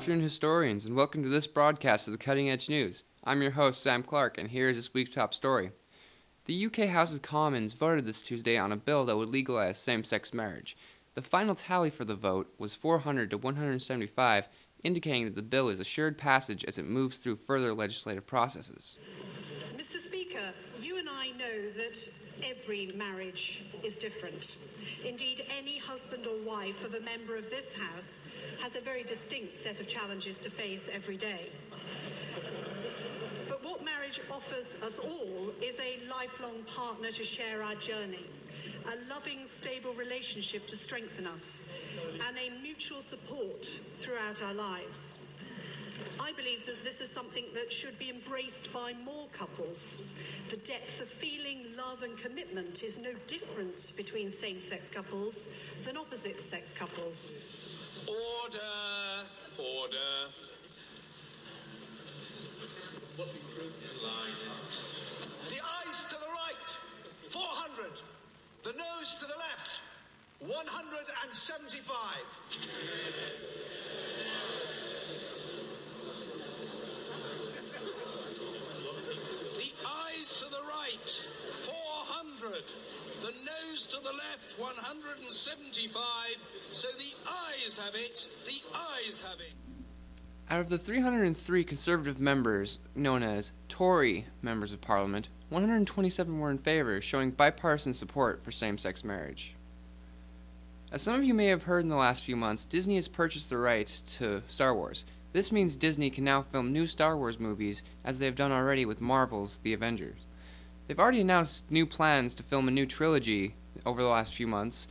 afternoon, historians, and welcome to this broadcast of the Cutting Edge News. I'm your host, Sam Clark, and here is this week's top story. The UK House of Commons voted this Tuesday on a bill that would legalize same-sex marriage. The final tally for the vote was 400 to 175, indicating that the bill is assured passage as it moves through further legislative processes. Mr. Speaker, you and I know that every marriage is different. Indeed, any husband or wife of a member of this House has a very distinct set of challenges to face every day. But what marriage offers us all is a lifelong partner to share our journey, a loving, stable relationship to strengthen us, and a mutual support throughout our lives. I believe that this is something that should be embraced by more couples. The depth of feeling, love and commitment is no different between same-sex couples than opposite-sex couples. Order! Order! The eyes to the right, 400. The nose to the left, 175. To the right, 400. The nose to the left, 175. So the ayes have it. The ayes have it. Out of the 303 Conservative members, known as Tory members of Parliament, 127 were in favour, showing bipartisan support for same-sex marriage. As some of you may have heard in the last few months, Disney has purchased the rights to Star Wars. This means Disney can now film new Star Wars movies, as they have done already with Marvel's The Avengers. They've already announced new plans to film a new trilogy over the last few months,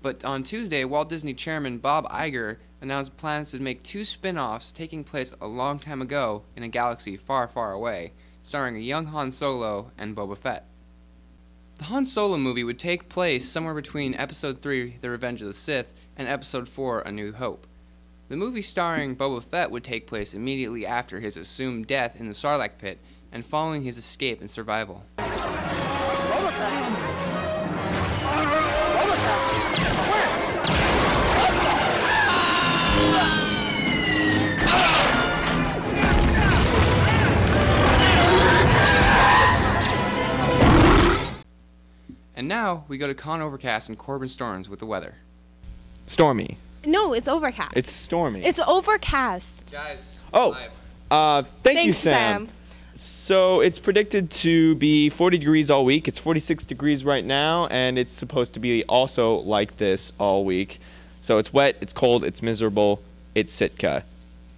but on Tuesday, Walt Disney chairman Bob Iger announced plans to make two spin-offs taking place a long time ago in a galaxy far, far away, starring a young Han Solo and Boba Fett. The Han Solo movie would take place somewhere between Episode 3, The Revenge of the Sith, and Episode 4, A New Hope. The movie starring Boba Fett would take place immediately after his assumed death in the Sarlacc pit and following his escape and survival. Boba Fett. Boba Fett. And now we go to Con Overcast and Corbin Storms with the weather. Stormy. No, it's overcast. It's stormy. It's overcast. Guys. Thank you, Thanks, Sam. So it's predicted to be 40 degrees all week. It's 46 degrees right now, and it's supposed to be also like this all week. So it's wet, it's cold, it's miserable, it's Sitka.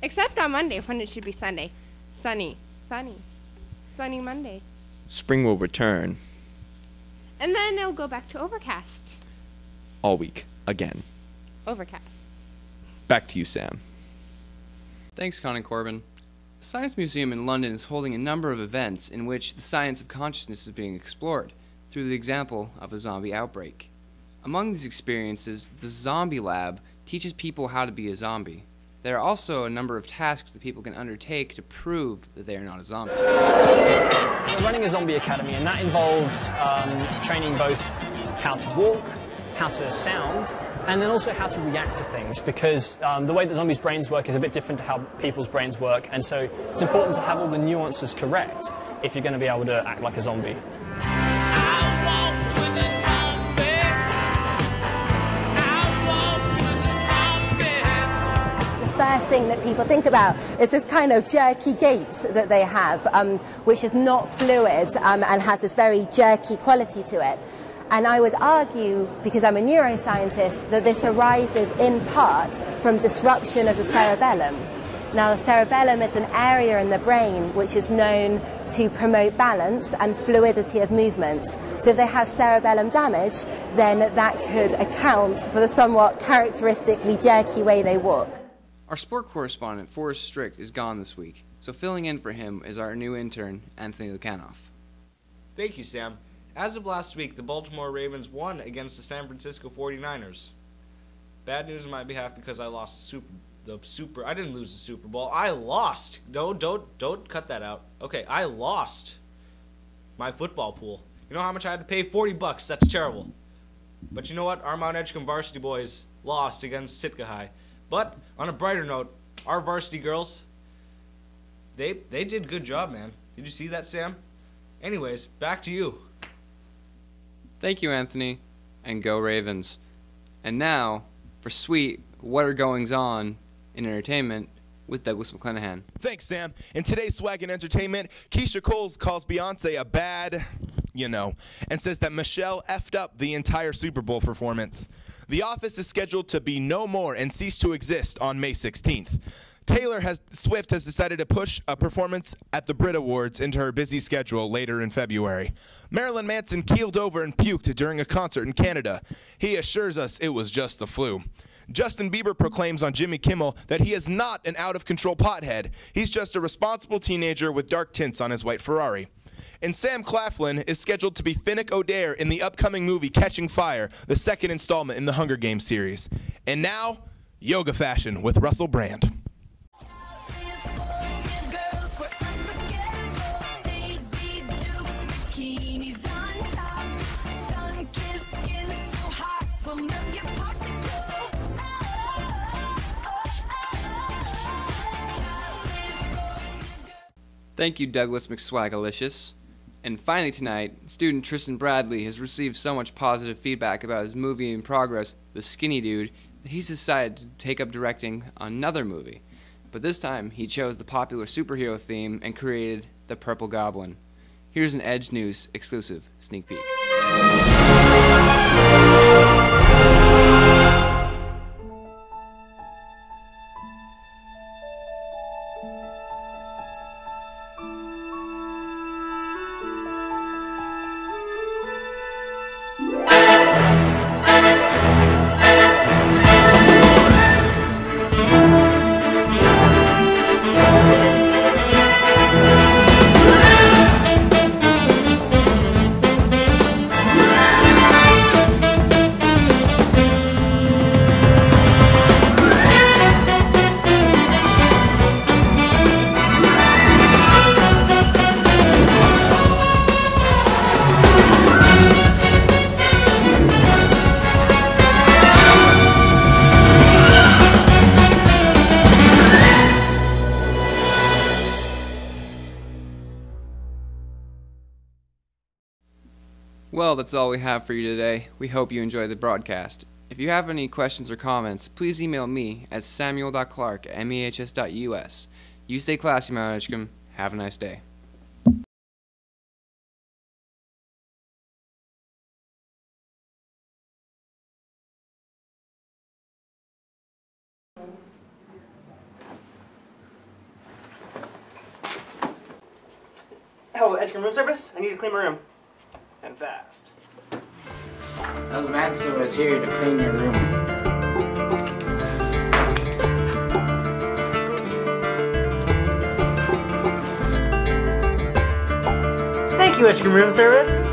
Except on Monday, when it should be Sunday. Sunny Monday. Spring will return And then it'll go back to overcast. all week again. Overcast. Back to you, Sam. Thanks, Con and Corbin. The Science Museum in London is holding a number of events in which the science of consciousness is being explored through the example of a zombie outbreak. Among these experiences, the Zombie Lab teaches people how to be a zombie. There are also a number of tasks that people can undertake to prove that they are not a zombie. We're running a zombie academy, and that involves training both how to walk, how to sound, and then also how to react to things, because the way that zombies' brains work is a bit different to how people's brains work, and so it's important to have all the nuances correct if you're going to be able to act like a zombie. First thing that people think about is this kind of jerky gait that they have, which is not fluid and has this very jerky quality to it. And I would argue, because I'm a neuroscientist, that this arises in part from disruption of the cerebellum. Now, the cerebellum is an area in the brain which is known to promote balance and fluidity of movement. So if they have cerebellum damage, then that could account for the somewhat characteristically jerky way they walk. Our sport correspondent, Forrest Strict, is gone this week, so filling in for him is our new intern, Anthony Lukanoff. Thank you, Sam. As of last week, the Baltimore Ravens won against the San Francisco 49ers. Bad news on my behalf because I lost I didn't lose the Super Bowl. I lost. No, don't cut that out. Okay, I lost my football pool. You know how much I had to pay? $40. That's terrible. But you know what? Our Mount Edgecumbe varsity boys lost against Sitka High. But on a brighter note, Our varsity girls, they did a good job, man. Did you see that, Sam? Anyways, back to you. Thank you, Anthony, and go Ravens. And now, for sweet What Are Goings On in Entertainment with Douglas McClanahan. Thanks, Sam. In today's Swag and Entertainment, Keisha Cole calls Beyonce a bad, and says that Michelle effed up the entire Super Bowl performance. The Office is scheduled to be no more and cease to exist on May 16th. Taylor Swift has decided to push a performance at the Brit Awards into her busy schedule later in February. Marilyn Manson keeled over and puked during a concert in Canada. He assures us it was just the flu. Justin Bieber proclaims on Jimmy Kimmel that he is not an out-of-control pothead. He's just a responsible teenager with dark tints on his white Ferrari. And Sam Claflin is scheduled to be Finnick Odair in the upcoming movie Catching Fire, the second installment in the Hunger Games series. And now, yoga fashion with Russell Brand. Thank you, Douglas McSwagalicious. And finally tonight, student Tristan Bradley has received so much positive feedback about his movie in progress, The Skinny Dude, that he's decided to take up directing another movie. But this time, he chose the popular superhero theme and created The Purple Goblin. Here's an Edge News exclusive sneak peek. Well, that's all we have for you today. We hope you enjoyed the broadcast. If you have any questions or comments, please email me at samuel.clark@mehs.us. You stay classy, Mount Edgecumbe. Have a nice day. Hello, Edgecumbe room service. I need to clean my room. And fast. El Manso is here to clean your room. Thank you, Edgecumbe room service.